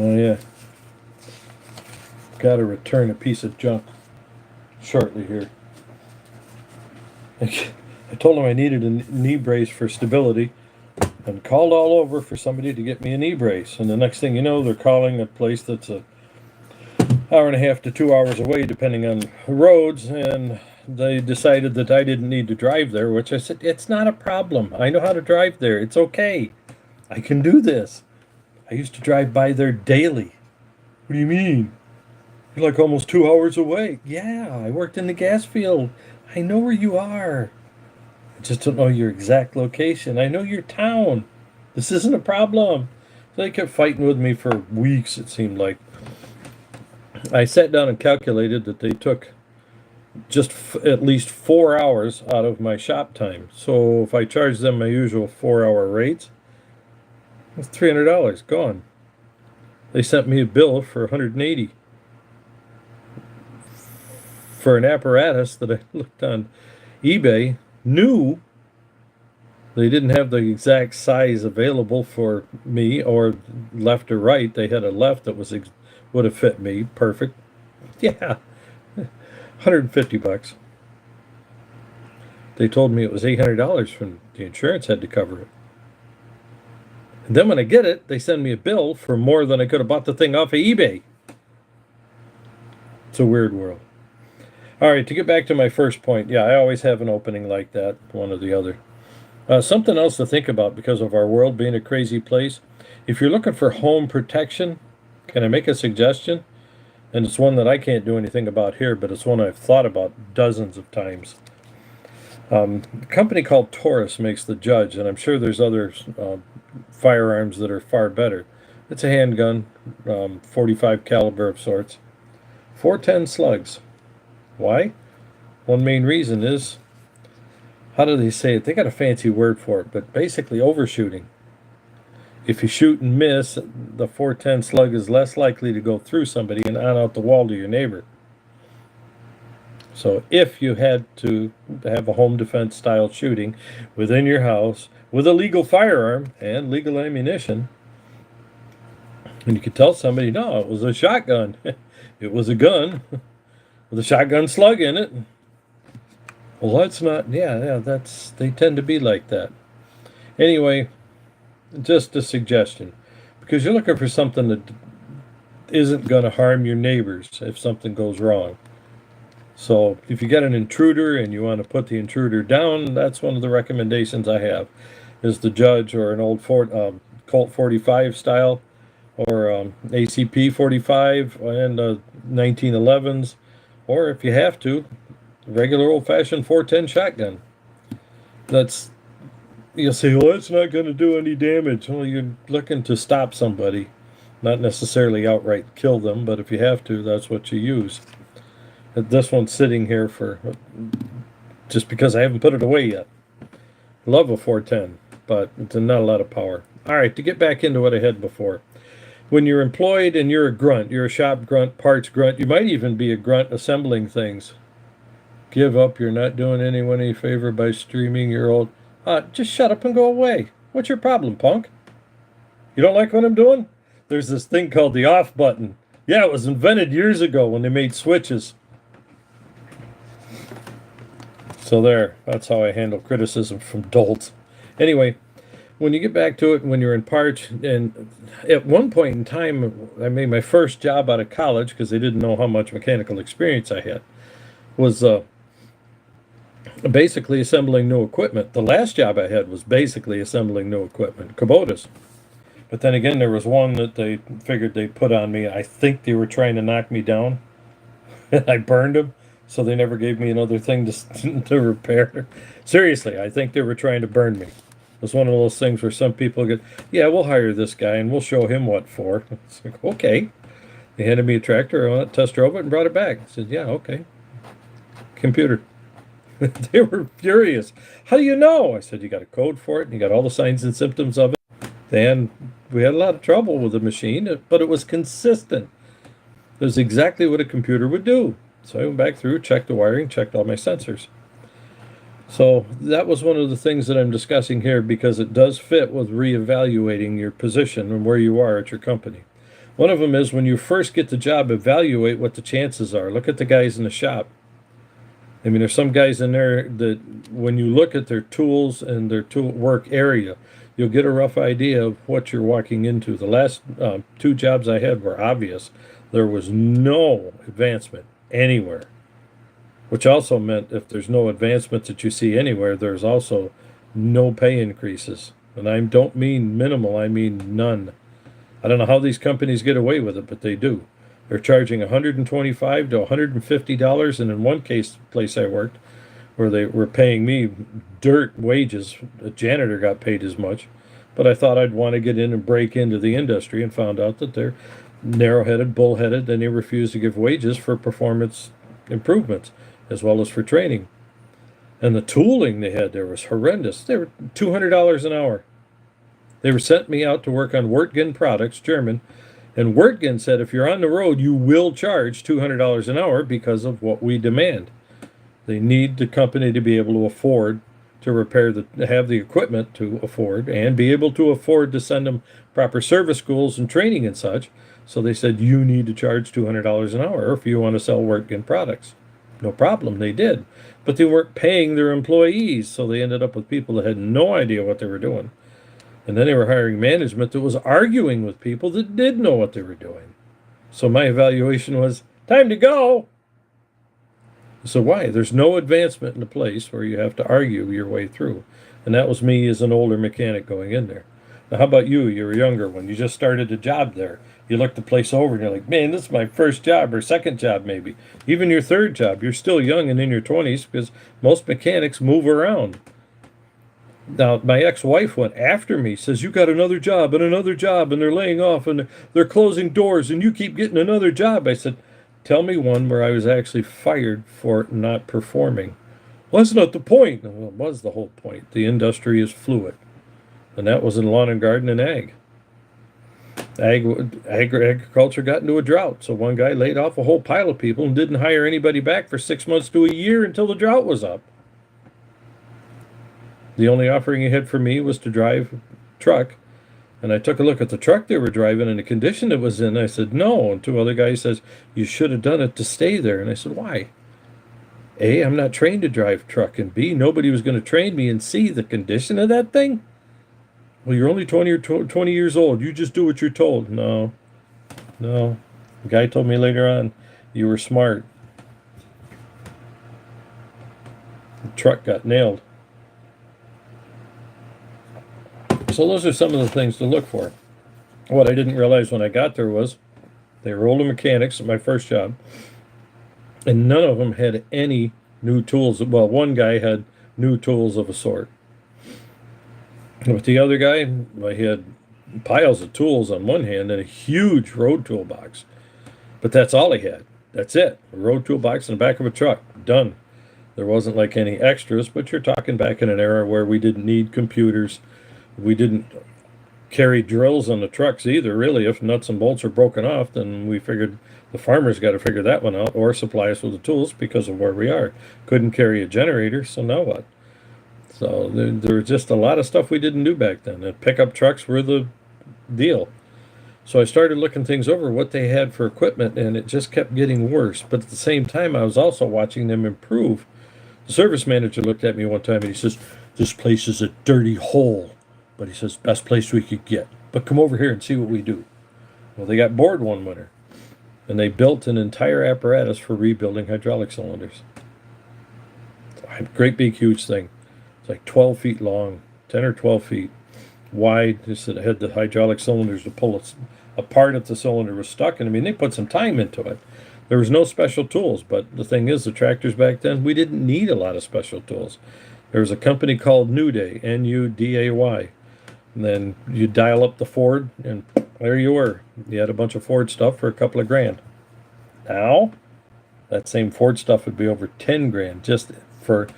Oh yeah, got to return a piece of junk shortly here. I told him I needed a knee brace for stability and called all over for somebody to get me a knee brace. And the next thing you know, they're calling a place that's a hour and a half to 2 hours away, depending on the roads. And they decided that I didn't need to drive there, which I said, it's not a problem. I know how to drive there. It's okay. I can do this. I used to drive by there daily. What do you mean? You're like almost 2 hours away. Yeah, I worked in the gas field. I know where you are. I just don't know your exact location. I know your town. This isn't a problem. So they kept fighting with me for weeks, it seemed like. I sat down and calculated that they took just at least 4 hours out of my shop time. So if I charged them my usual 4 hour rates, it's $300 gone. They sent me a bill for 180 for an apparatus that I looked on eBay, new. They didn't have the exact size available for me, or left or right. They had a left that would have fit me perfect. Yeah, $150. They told me it was $800 from the insurance had to cover it. And then when I get it, they send me a bill for more than I could have bought the thing off of eBay. It's a weird world. All right, to get back to my first point, yeah, I always have an opening like that, one or the other. Something else to think about because of our world being a crazy place. If you're looking for home protection, can I make a suggestion? And it's one that I can't do anything about here, but it's one I've thought about dozens of times. A company called Taurus makes the Judge, and I'm sure there's other firearms that are far better. It's a handgun, 45 caliber of sorts, 410 slugs. Why? One main reason is, how do they say it? They got a fancy word for it, but basically overshooting. If you shoot and miss, the 410 slug is less likely to go through somebody and on out the wall to your neighbor. So if you had to have a home defense style shooting within your house with a legal firearm and legal ammunition, and you could tell somebody, no, it was a shotgun. It was a gun with a shotgun slug in it. Well, that's not, they tend to be like that. Anyway, just a suggestion, because you're looking for something that isn't going to harm your neighbors if something goes wrong. So if you get an intruder and you want to put the intruder down, that's one of the recommendations I have, is the Judge or an old Colt 45 style, or ACP 45 and 1911s, or if you have to, regular old-fashioned 410 shotgun. You'll say, well, it's not going to do any damage. Well, you're looking to stop somebody, not necessarily outright kill them, but if you have to, that's what you use. This one's sitting here for just because I haven't put it away yet. Love a 410, but it's not a lot of power. All right, to get back into what I had before. When you're employed and you're a grunt, you're a shop grunt, parts grunt, you might even be a grunt assembling things. Give up, you're not doing anyone any favor by streaming your old... just shut up and go away. What's your problem, punk? You don't like what I'm doing? There's this thing called the off button. Yeah, it was invented years ago when they made switches. So there, that's how I handle criticism from dolts. Anyway, when you get back to it, when you're in parts, and at one point in time, I made my first job out of college because they didn't know how much mechanical experience I had, was basically assembling new equipment. The last job I had was basically assembling new equipment, Kubotas. But then again, there was one that they figured they'd put on me. I think they were trying to knock me down. I burned them, so they never gave me another thing to repair. Seriously, I think they were trying to burn me. It was one of those things where some people get, yeah, we'll hire this guy and we'll show him what for. It's like, okay. They handed me a tractor, I went, test drove it, and brought it back. I said, yeah, okay. Computer. They were furious. How do you know? I said, you got a code for it, and you got all the signs and symptoms of it. And we had a lot of trouble with the machine, but it was consistent. It was exactly what a computer would do. So I went back through, checked the wiring, checked all my sensors. So that was one of the things that I'm discussing here, because it does fit with reevaluating your position and where you are at your company. One of them is when you first get the job, evaluate what the chances are. Look at the guys in the shop. I mean, there's some guys in there that when you look at their tools and their tool work area, you'll get a rough idea of what you're walking into. The last two jobs I had were obvious. There was no advancement anywhere, which also meant if there's no advancement that you see anywhere, there's also no pay increases. And I don't mean minimal, I mean none. I don't know how these companies get away with it, but they do. They're charging $125 to $150, and in one place I worked, where they were paying me dirt wages, a janitor got paid as much. But I thought I'd want to get in and break into the industry, and found out that they're narrow-headed, bullheaded, and they refuse to give wages for performance improvements as well as for training. And the tooling they had there was horrendous. They were $200 an hour. They were sent me out to work on Wirtgen products, German, and Wirtgen said if you're on the road, you will charge $200 an hour because of what we demand. They need the company to be able to afford to have the equipment to afford, and be able to afford to send them proper service schools and training and such. So they said, you need to charge $200 an hour if you want to sell Wirtgen products. No problem, they did. But they weren't paying their employees, so they ended up with people that had no idea what they were doing. And then they were hiring management that was arguing with people that did know what they were doing. So my evaluation was, time to go. So why? There's no advancement in a place where you have to argue your way through. And that was me as an older mechanic going in there. Now, how about you? You're a younger one. You just started a job there. You look the place over and you're like, man, this is my first job or second job maybe. Even your third job. You're still young and in your 20s because most mechanics move around. Now, my ex-wife went after me, says, you got another job, and they're laying off, and they're closing doors, and you keep getting another job. I said, tell me one where I was actually fired for not performing. Well, that's not the point. Well, it was the whole point. The industry is fluid. And that was in lawn and garden and ag. Agriculture got into a drought, so one guy laid off a whole pile of people and didn't hire anybody back for 6 months to a year until the drought was up. The only offering he had for me was to drive a truck, and I took a look at the truck they were driving and the condition it was in. I said, no. And two other guys says, you should have done it to stay there. And I said, why? A, I'm not trained to drive truck, and B, nobody was going to train me, and C, the condition of that thing. Well, you're only 20 years old. You just do what you're told. No. The guy told me later on, you were smart. The truck got nailed. So those are some of the things to look for. What I didn't realize when I got there was they were older mechanics at my first job, and none of them had any new tools. Well, one guy had new tools of a sort. With the other guy, I had piles of tools on one hand and a huge road toolbox. But that's all he had. That's it. A road toolbox in the back of a truck. Done. There wasn't like any extras, but you're talking back in an era where we didn't need computers. We didn't carry drills on the trucks either, really. If nuts and bolts are broken off, then we figured the farmer's got to figure that one out or supply us with the tools because of where we are. Couldn't carry a generator, so now what? So there was just a lot of stuff we didn't do back then. And pickup trucks were the deal. So I started looking things over, what they had for equipment, and it just kept getting worse. But at the same time, I was also watching them improve. The service manager looked at me one time and he says, this place is a dirty hole. But he says, best place we could get. But come over here and see what we do. Well, they got bored one winter, and they built an entire apparatus for rebuilding hydraulic cylinders. A great big huge thing. It's like 12 feet long, 10 or 12 feet wide. Just it had the hydraulic cylinders to pull it apart if the cylinder was stuck. And I mean, they put some time into it. There was no special tools, but the thing is, the tractors back then, we didn't need a lot of special tools. There was a company called Nuday, N-U-D-A-Y. And then you dial up the Ford, and there you were. You had a bunch of Ford stuff for a couple of grand. Now, that same Ford stuff would be over 10 grand just for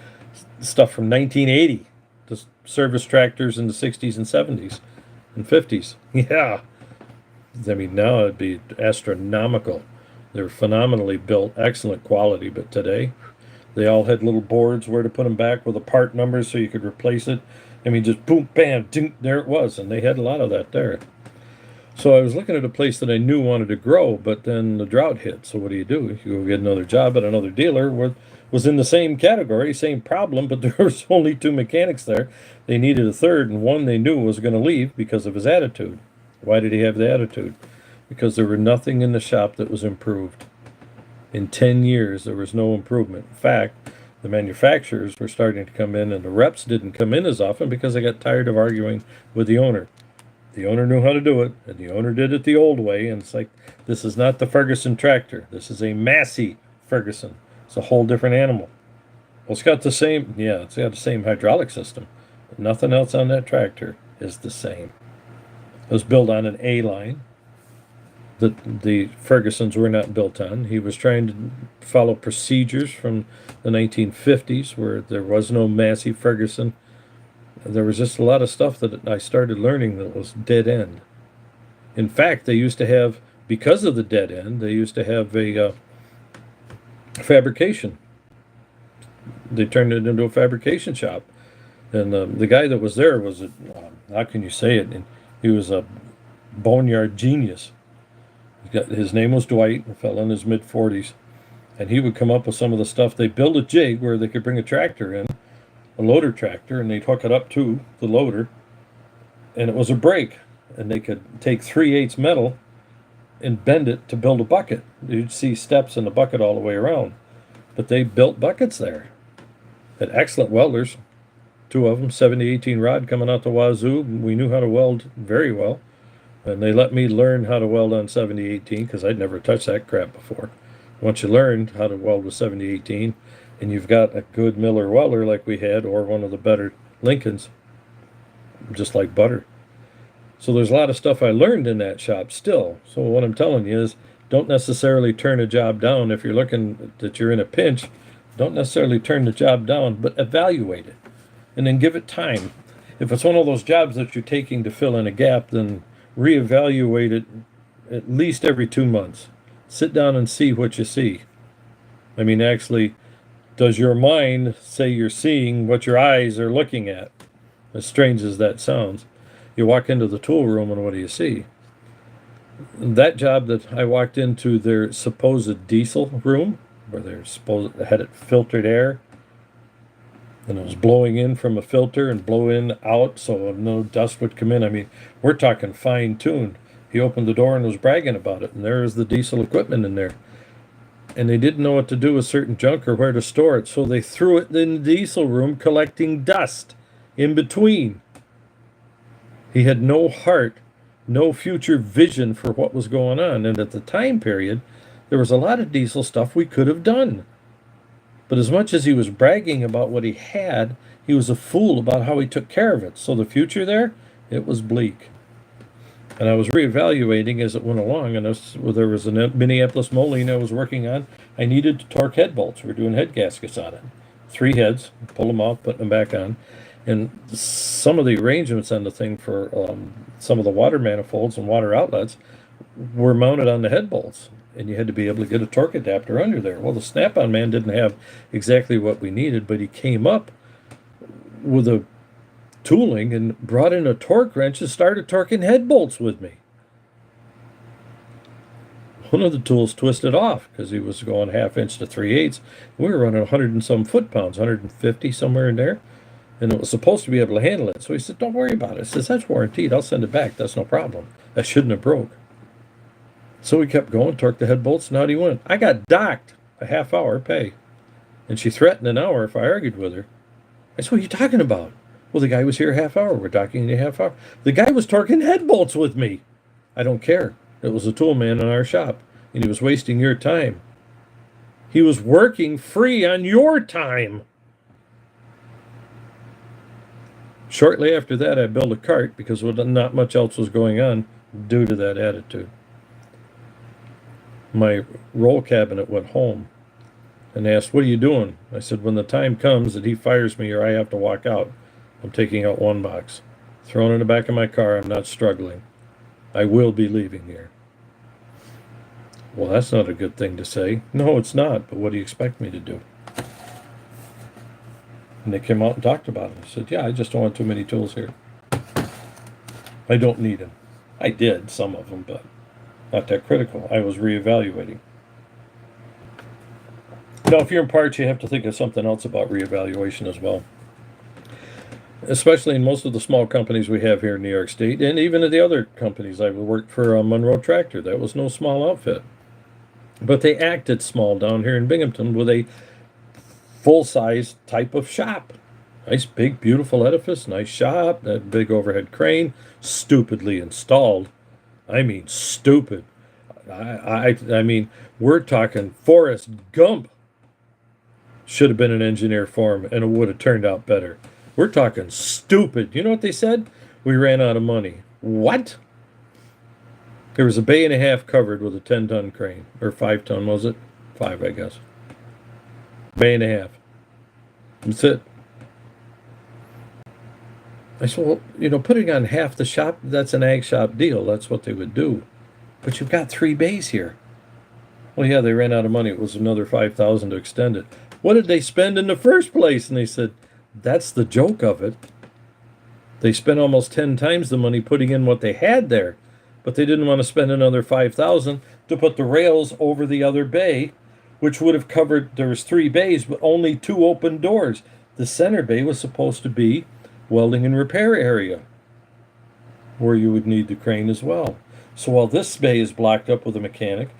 stuff from 1980. Just service tractors in the 60s and 70s and 50s. Yeah. I mean, now it'd be astronomical. They're phenomenally built, excellent quality, but today they all had little boards where to put them back with the part numbers so you could replace it. I mean, just boom, bam, ding, there it was, and they had a lot of that there. So I was looking at a place that I knew wanted to grow, but then the drought hit. So what do? You go get another job at another dealer was in the same category, same problem, but there was only two mechanics there. They needed a third, and one they knew was going to leave because of his attitude. Why did he have the attitude? Because there were nothing in the shop that was improved. In 10 years, there was no improvement. In fact, the manufacturers were starting to come in, and the reps didn't come in as often because they got tired of arguing with the owner. The owner knew how to do it, and the owner did it the old way. And it's like, this is not the Ferguson tractor. This is a Massey Ferguson. It's a whole different animal. Well, it's got the same, yeah, it's got the same hydraulic system. But nothing else on that tractor is the same. It was built on an A line that the Fergusons were not built on. He was trying to follow procedures from the 1950s where there was no Massey Ferguson. There was just a lot of stuff that I started learning that was dead end. In fact, they used to have, because of the dead end, they used to have a fabrication. They turned it into a fabrication shop. And the guy that was there was, how can you say it? And he was a boneyard genius. His name was Dwight, a fellow in his mid-40s. And he would come up with some of the stuff. They built a jig where they could bring a tractor in, a loader tractor, and they'd hook it up to the loader, and it was a brake, and they could take 3/8 metal and bend it to build a bucket. You'd see steps in the bucket all the way around, but they built buckets there. Had excellent welders, two of them, 70-18 rod coming out the wazoo. We knew how to weld very well, and they let me learn how to weld on 70-18 because I'd never touched that crap before. Once you learned how to weld with 70-18, and you've got a good Miller welder like we had, or one of the better Lincolns, just like butter. So there's a lot of stuff I learned in that shop still. So what I'm telling you is, don't necessarily turn a job down if you're looking that you're in a pinch. Don't necessarily turn the job down, but evaluate it, and then give it time. If it's one of those jobs that you're taking to fill in a gap, then reevaluate it at least every 2 months. Sit down and see what you see. I mean, actually, does your mind say you're seeing what your eyes are looking at? As strange as that sounds. You walk into the tool room and what do you see? That job that I walked into, their supposed diesel room, where they had it filtered air, and it was blowing in from a filter and blow in out so no dust would come in. I mean, we're talking fine-tuned. He opened the door and was bragging about it, and there is the diesel equipment in there. And they didn't know what to do with certain junk or where to store it, so they threw it in the diesel room collecting dust in between. He had no heart, no future vision for what was going on. And at the time period, there was a lot of diesel stuff we could have done. But as much as he was bragging about what he had, he was a fool about how he took care of it. So the future there, it was bleak. And I was reevaluating as it went along, and there was a Minneapolis molding I was working on. I needed to torque head bolts. We were doing head gaskets on it. 3 heads, pull them off, put them back on. And some of the arrangements on the thing for some of the water manifolds and water outlets were mounted on the head bolts. And you had to be able to get a torque adapter under there. Well, the Snap-on man didn't have exactly what we needed, but he came up with a tooling and brought in a torque wrench and started torquing head bolts with me. One of the tools twisted off because he was going 1/2 inch to 3/8. We were running 100 and some foot-pounds, 150 somewhere in there, and it was supposed to be able to handle it. So he said, "Don't worry about it." I says, "That's warranted. I'll send it back. That's no problem. That shouldn't have broke." So we kept going, torqued the head bolts, and out he went. I got docked a half hour pay, and she threatened an hour if I argued with her. I said, "What are you talking about?" "Well, the guy was here a half hour. We're docking in a half hour." "The guy was torquing head bolts with me." "I don't care. It was a tool man in our shop, and he was wasting your time. He was working free on your time." Shortly after that, I built a cart because not much else was going on due to that attitude. My roll cabinet went home and asked, "What are you doing?" I said, "When the time comes that he fires me or I have to walk out, I'm taking out one box, throwing it in the back of my car. I'm not struggling. I will be leaving here." Well, that's not a good thing to say. "No, it's not, but what do you expect me to do?" And they came out and talked about it. I said, "Yeah, I just don't want too many tools here. I don't need them. I did some of them, but not that critical. I was reevaluating. Now, if you're in parts, you have to think of something else about reevaluation as well. Especially in most of the small companies we have here in New York State, and even at the other companies. I worked for Monroe Tractor. That was no small outfit. But they acted small down here in Binghamton with a full-size type of shop. Nice, big, beautiful edifice, nice shop, that big overhead crane, stupidly installed. I mean, stupid. I mean, we're talking Forrest Gump should have been an engineer for him, and it would have turned out better. We're talking stupid. You know what they said? We ran out of money. What? There was a bay and a half covered with a 10-ton crane, or 5-ton, was it? 5, I guess. Bay and a half. That's it. I said, well, you know, putting on half the shop, that's an ag shop deal. That's what they would do. But you've got 3 bays here. Well, yeah, they ran out of money. It was another $5,000 to extend it. What did they spend in the first place? And they said, that's the joke of it. They spent almost 10 times the money putting in what they had there. But they didn't want to spend another $5,000 to put the rails over the other bay, which would have covered, there was 3 bays, but only 2 open doors. The center bay was supposed to be welding and repair area, where you would need the crane as well. So while this bay is blocked up with a mechanic,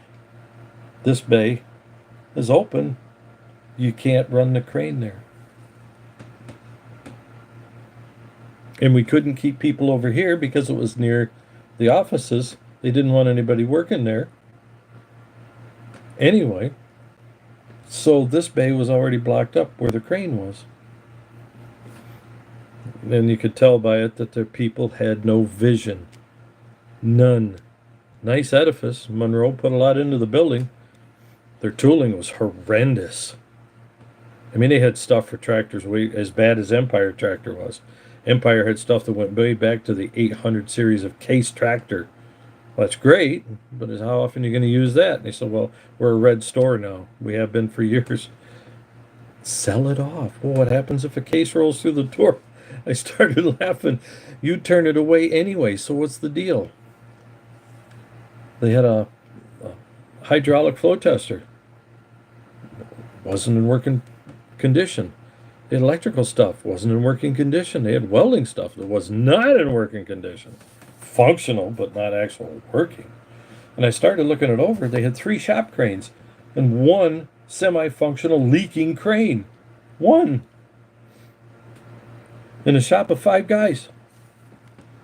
this bay is open. You can't run the crane there. And we couldn't keep people over here because it was near the offices. They didn't want anybody working there. Anyway, so this bay was already blocked up where the crane was. And you could tell by it that the people had no vision. None. Nice edifice. Monroe put a lot into the building. Their tooling was horrendous. I mean, they had stuff for tractors way as bad as Empire tractor was. Empire had stuff that went way back to the 800 series of Case tractor. Well, that's great, but how often are you going to use that? And they said, well, we're a red store now. We have been for years. Sell it off. Well, what happens if a Case rolls through the door? I started laughing. You turn it away anyway, so what's the deal? They had a hydraulic flow tester. Wasn't in working condition. The electrical stuff wasn't in working condition. They had welding stuff that was not in working condition. Functional, but not actually working. And I started looking it over. They had 3 shop cranes and 1 semi-functional leaking crane. 1. In a shop of 5 guys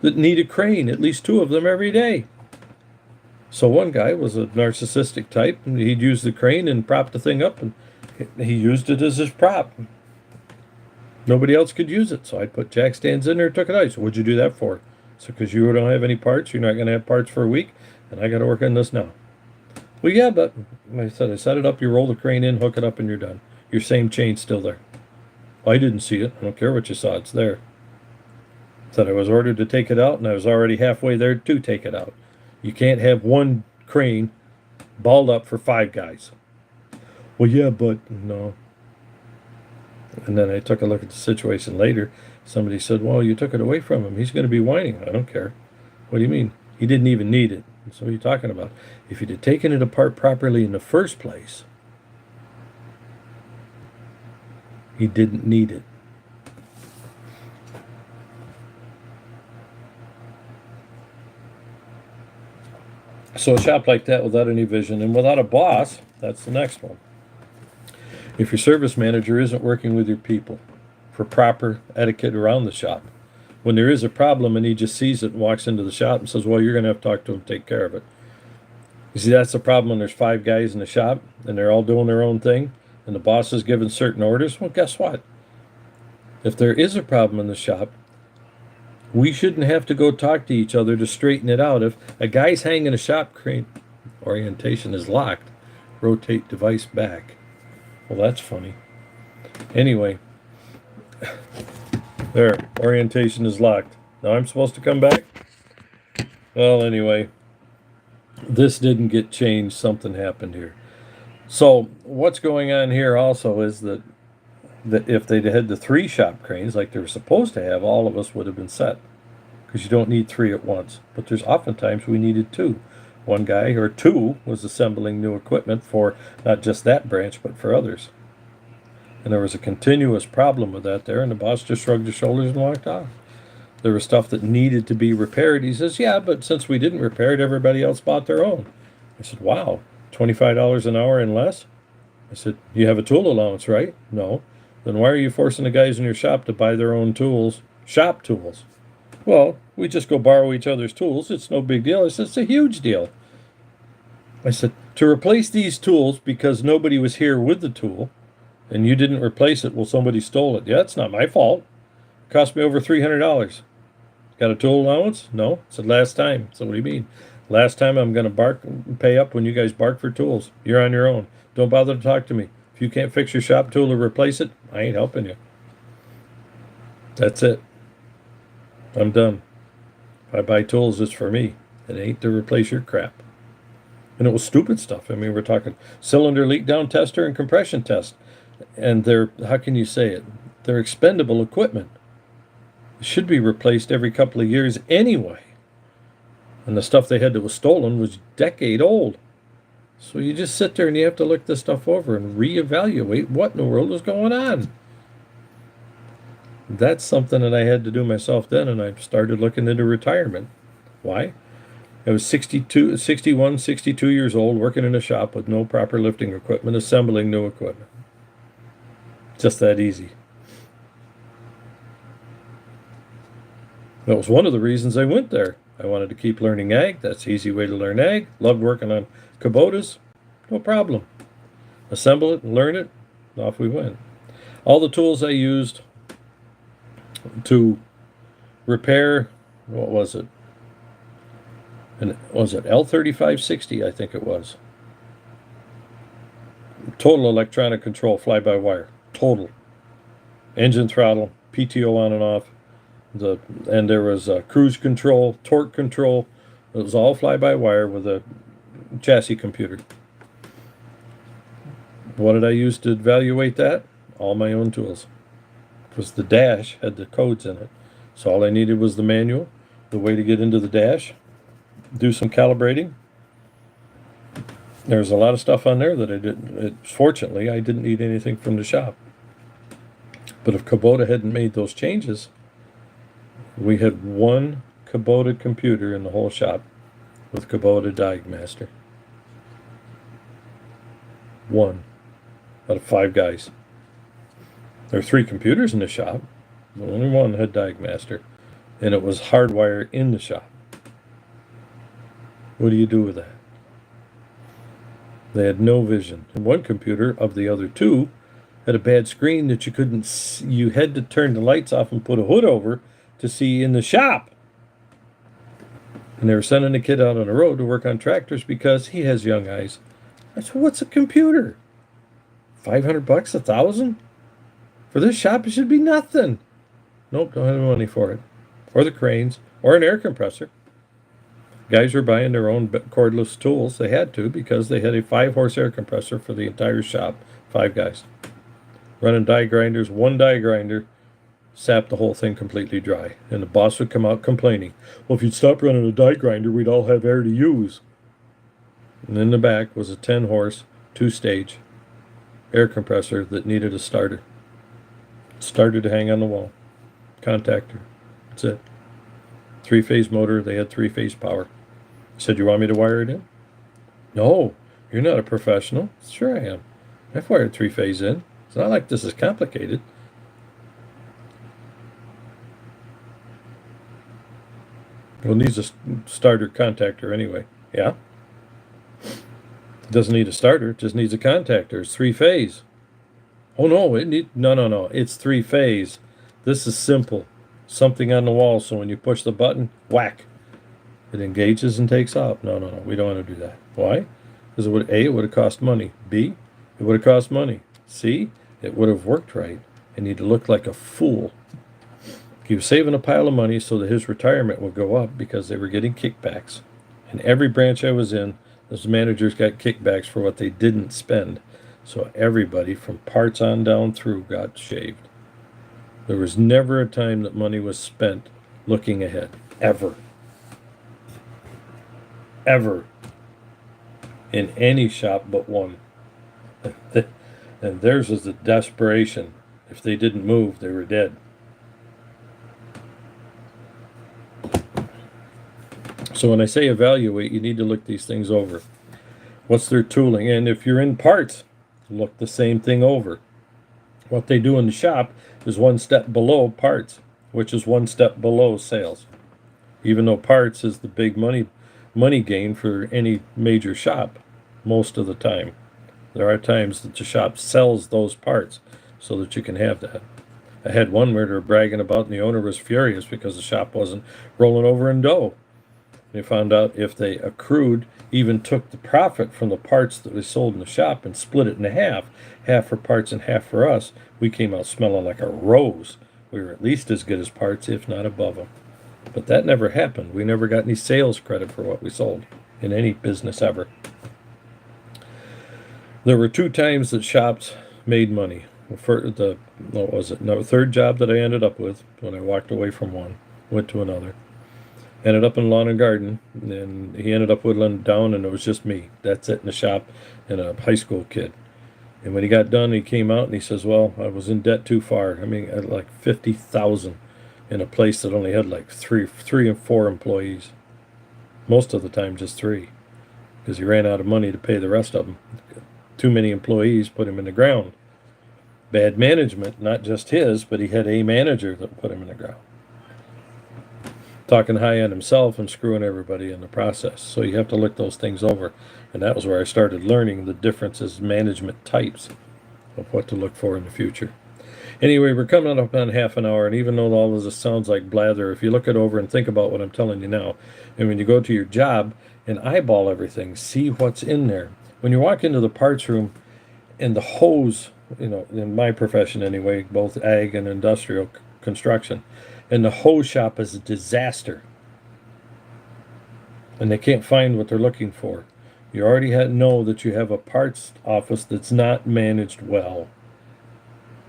that need a crane, at least 2 of them every day. So one guy was a narcissistic type, and he'd use the crane and prop the thing up, and he used it as his prop. Nobody else could use it, so I put jack stands in there, took it out. So what'd you do that for? So because you don't have any parts, you're not going to have parts for a week, and I got to work on this now. Well, yeah, but I said, I set it up, you roll the crane in, hook it up, and you're done. Your same chain's still there. Well, I didn't see it. I don't care what you saw, it's there. Said I was ordered to take it out, and I was already halfway there to take it out. You can't have 1 crane balled up for 5 guys. Well, yeah, but no. And then I took a look at the situation later. Somebody said, well, you took it away from him. He's going to be whining. I don't care. What do you mean? He didn't even need it. So what are you talking about? If you'd have taken it apart properly in the first place, he didn't need it. So a shop like that without any vision and without a boss, that's the next one. If your service manager isn't working with your people for proper etiquette around the shop, when there is a problem and he just sees it and walks into the shop and says, well, you're going to have to talk to him, take care of it. You see, that's the problem when there's 5 guys in the shop and they're all doing their own thing and the boss is giving certain orders. Well, guess what? If there is a problem in the shop, we shouldn't have to go talk to each other to straighten it out. If a guy's hanging a shop crane, orientation is locked, rotate device back. Well, that's funny. Anyway, there, orientation is locked. Now I'm supposed to come back? Well, anyway, this didn't get changed. Something happened here. So what's going on here also is that if they'd had the 3 shop cranes like they were supposed to have, all of us would have been set. because you don't need three at once. But there's oftentimes we needed two. One guy or two was assembling new equipment for not just that branch, but for others. And there was a continuous problem with that there, and the boss just shrugged his shoulders and walked off. There was stuff that needed to be repaired. He says, yeah, but since we didn't repair it, everybody else bought their own. I said, wow, $25 an hour and less? I said, you have a tool allowance, right? No. Then why are you forcing the guys in your shop to buy their own tools, shop tools? Well, we just go borrow each other's tools. It's no big deal. I said, it's a huge deal. I said, to replace these tools because nobody was here with the tool and you didn't replace it, well, somebody stole it. Yeah, it's not my fault. It cost me over $300. Got a tool allowance? No. I said, last time. So what do you mean? Last time I'm going to pay up when you guys bark for tools. You're on your own. Don't bother to talk to me. If you can't fix your shop tool or replace it, I ain't helping you. That's it. I'm done. If I buy tools, it's for me. It ain't to replace your crap. And it was stupid stuff. I mean, we're talking cylinder leak down tester and compression test. And they're, how can you say it? They're expendable equipment. It should be replaced every couple of years anyway. And the stuff they had that was stolen was decade old. So you just sit there and you have to look this stuff over and reevaluate what in the world was going on. That's something that I had to do myself then, and I started looking into retirement. Why? I was 61, 62 years old, working in a shop with no proper lifting equipment, assembling new equipment. Just that easy. That was one of the reasons I went there. I wanted to keep learning ag. That's the easy way to learn ag. Loved working on Kubotas. No problem. Assemble it and learn it. Off we went. All the tools I used to repair, what was it? And was it L3560? I think it was. Total electronic control, fly-by-wire. Total. Engine throttle, PTO on and off. And there was cruise control, torque control. It was all fly-by-wire with a chassis computer. What did I use to evaluate that? All my own tools. Because the dash had the codes in it. So all I needed was the manual, the way to get into the dash, do some calibrating. There's a lot of stuff on there that I didn't. Fortunately, I didn't need anything from the shop. But if Kubota hadn't made those changes, we had one Kubota computer in the whole shop with Kubota Diagmaster. One out of 5 guys. There were 3 computers in the shop, but only one had Diagmaster, and it was hardwired in the shop. What do you do with that? They had no vision. And one computer of the other 2 had a bad screen that you couldn't see. You had to turn the lights off and put a hood over to see in the shop. And they were sending the kid out on the road to work on tractors because he has young eyes. I said, what's a computer? $500, $1,000? For this shop, it should be nothing. Nope, don't have the money for it. Or the cranes, or an air compressor. Guys were buying their own cordless tools. They had to because they had a 5-horse air compressor for the entire shop. 5 guys. Running die grinders, 1 die grinder, sapped the whole thing completely dry. And the boss would come out complaining, well, if you'd stop running a die grinder, we'd all have air to use. And in the back was a 10-horse, 2-stage air compressor that needed a starter. Starter to hang on the wall. Contactor. That's it. 3-phase motor. They had 3-phase power. I said, you want me to wire it in? No, you're not a professional. Sure I am. I've wired 3-phase in. It's not like this is complicated. Well, it needs a starter contactor anyway. Yeah? It doesn't need a starter. It just needs a contactor. It's 3-phase. Oh, no. No. It's 3-phase. This is simple. Something on the wall, so when you push the button, whack. It engages and takes off. No. We don't want to do that. Why? Because it would have cost money. B, it would have cost money. C, it would have worked right. And he'd look like a fool. He was saving a pile of money so that his retirement would go up because they were getting kickbacks. In every branch I was in, those managers got kickbacks for what they didn't spend. So everybody from parts on down through got shaved. There was never a time that money was spent looking ahead, ever. Ever. In any shop but one. And theirs was the desperation. If they didn't move, they were dead. So when I say evaluate, you need to look these things over. What's their tooling? And if you're in parts, look the same thing over. What they do in the shop is one step below parts, which is one step below sales. Even though parts is the big money gain for any major shop most of the time. There are times that the shop sells those parts so that you can have that. I had one where they were bragging about, and the owner was furious because the shop wasn't rolling over in dough. They found out if they accrued, even took the profit from the parts that they sold in the shop and split it in half for parts and half for us, we came out smelling like a rose. We were at least as good as parts, if not above them. But that never happened. We never got any sales credit for what we sold in any business ever. There were 2 times that shops made money. For the third job that I ended up with, when I walked away from one, went to another. Ended up in lawn and garden, and he ended up whittling down, and it was just me. That's it in the shop, and a high school kid. And when he got done, he came out and he says, "Well, I was in debt too far. I mean, I had like 50,000 in a place that only had like three and 4 employees. Most of the time, just 3, because he ran out of money to pay the rest of them. Too many employees put him in the ground. Bad management, not just his, but he had a manager that put him in the ground. Talking high on himself and screwing everybody in the process. So you have to look those things over. And that was where I started learning the differences, management types of what to look for in the future. Anyway, we're coming up on half an hour, and even though all of this sounds like blather, if you look it over and think about what I'm telling you now, and when you go to your job and eyeball everything, see what's in there. When you walk into the parts room and the hose, in my profession anyway, both ag and industrial construction, and the hose shop is a disaster, and they can't find what they're looking for, you already know that you have a parts office that's not managed well.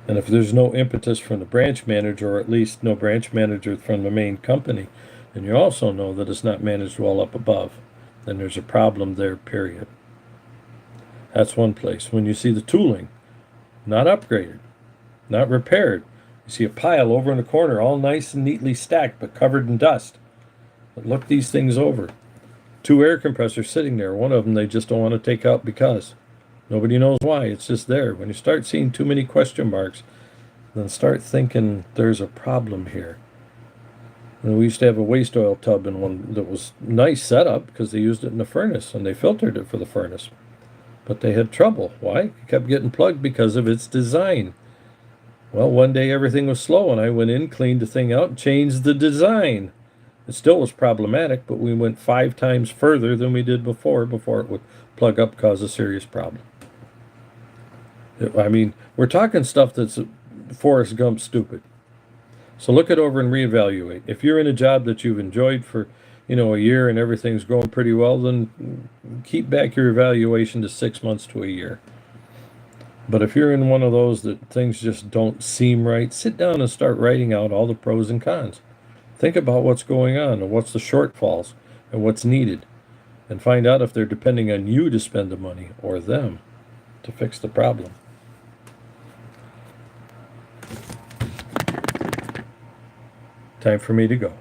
And if there's no impetus from the branch manager, or at least no branch manager from the main company, then you also know that it's not managed well up above. Then there's a problem there, period. That's one place. When you see the tooling not upgraded, not repaired, you see a pile over in the corner, all nice and neatly stacked, but covered in dust. But look these things over. 2 air compressors sitting there. One of them they just don't want to take out because nobody knows why. It's just there. When you start seeing too many question marks, then start thinking there's a problem here. And we used to have a waste oil tub in one that was nice setup because they used it in the furnace and they filtered it for the furnace. But they had trouble. Why? It kept getting plugged because of its design. Well, one day everything was slow, and I went in, cleaned the thing out, and changed the design. It still was problematic, but we went 5 times further than we did before it would plug up, cause a serious problem. I mean, we're talking stuff that's Forrest Gump stupid. So look it over and reevaluate. If you're in a job that you've enjoyed for, a year and everything's going pretty well, then keep back your evaluation to 6 months to a year. But if you're in one of those that things just don't seem right, sit down and start writing out all the pros and cons. Think about what's going on and what's the shortfalls and what's needed, and find out if they're depending on you to spend the money or them to fix the problem. Time for me to go.